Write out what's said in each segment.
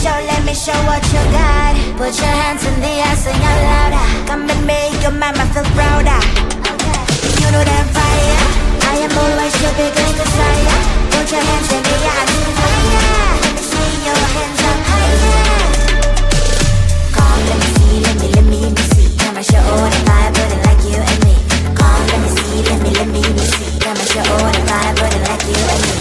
let me show what you got. Put your hands in the air, sing out louder. Come and make your mama feel prouder. You know that fire, I am always your biggest desire. Put your hands in the air, sing fire. Let me see your hands up higher. Come, let me see, let me see. I'ma show all the fire, burning like you and me. Come, let me see, let me see. I'ma show all the fire, burning like you and me.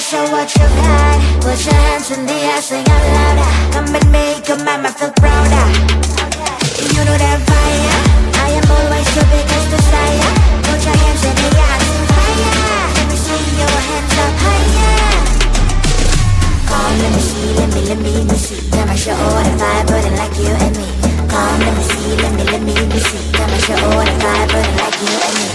Show what you got. Put your hands in the air, sing out louder. Come and make your mama feel prouder. You know that fire, I am always your biggest desire. Put your hands in the air, sing fire. Let me see your hands up higher. Come, let me see, let me see. I'ma show all the fire burning like you and me. Come, let me see, let me see. I'ma show all the fire burning like you and me.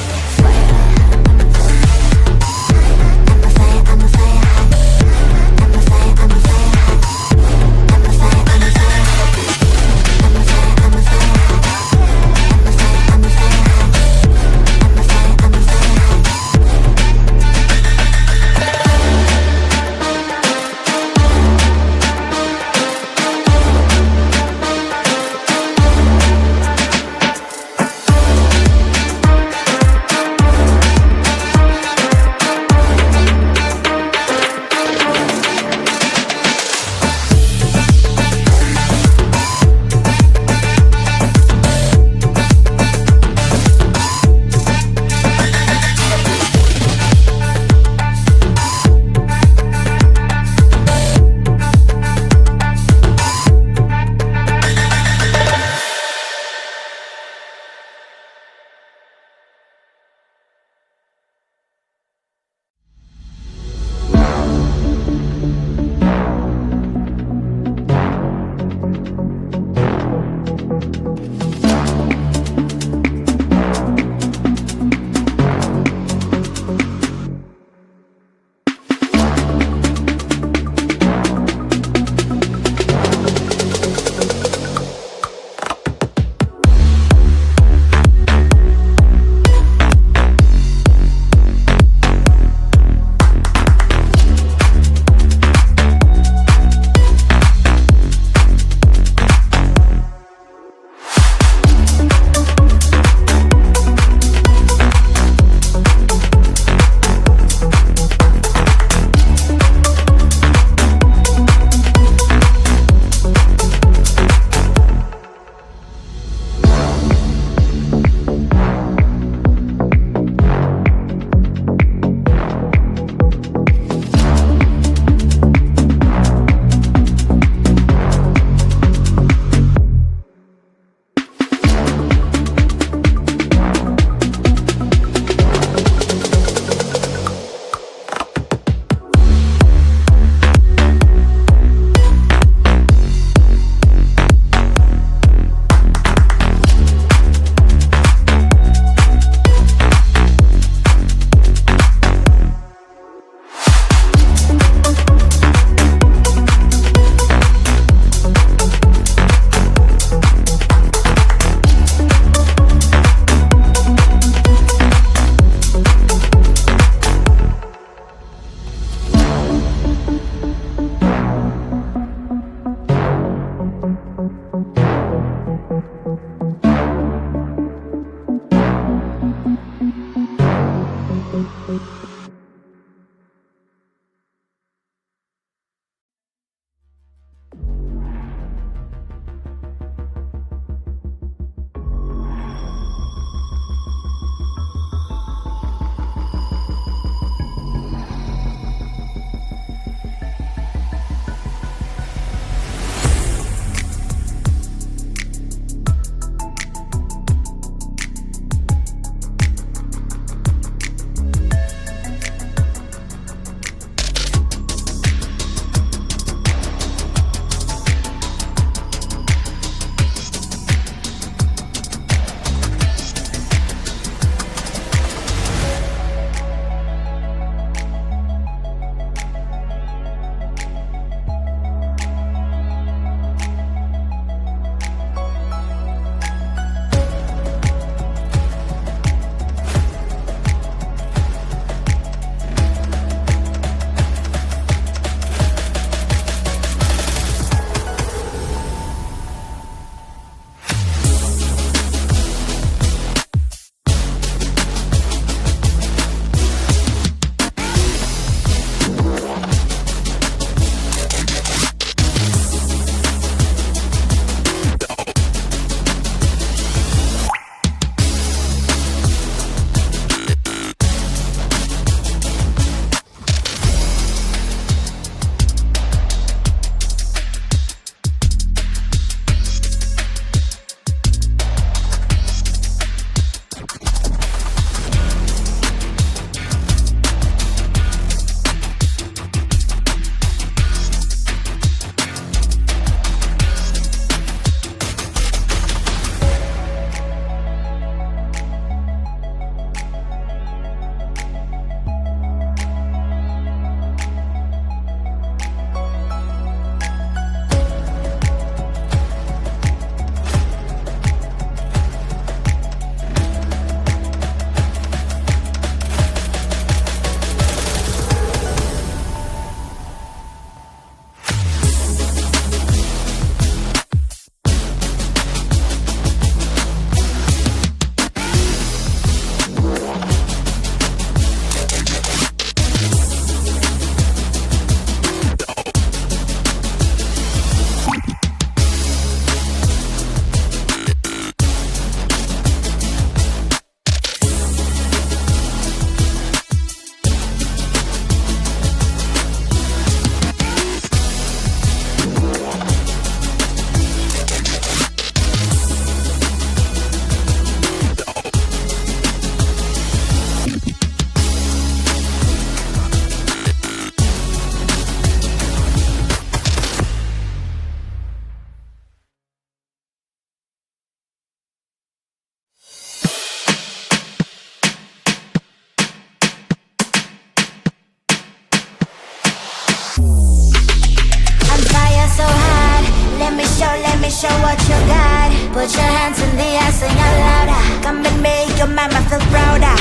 show what you got. Put your hands in the air, sing out louder. Come and make your mama feel prouder.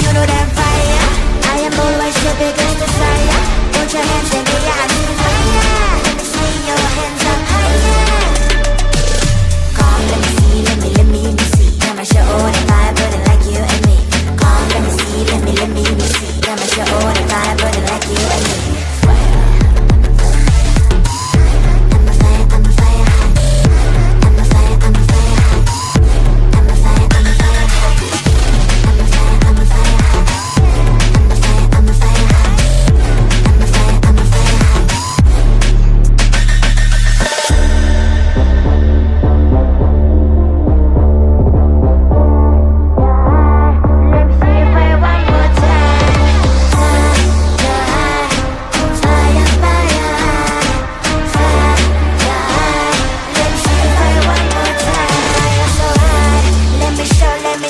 You know that fire, I am always your biggest desire. Put your hands in the air, I need fire. Let me see your hands up higher. Come, let me see, let me see. I'ma show all the fire burning like you and me. Come, let me see, let me see. I'ma show all the fire burning like you and me.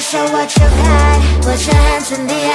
Show what you got. Put your hands in the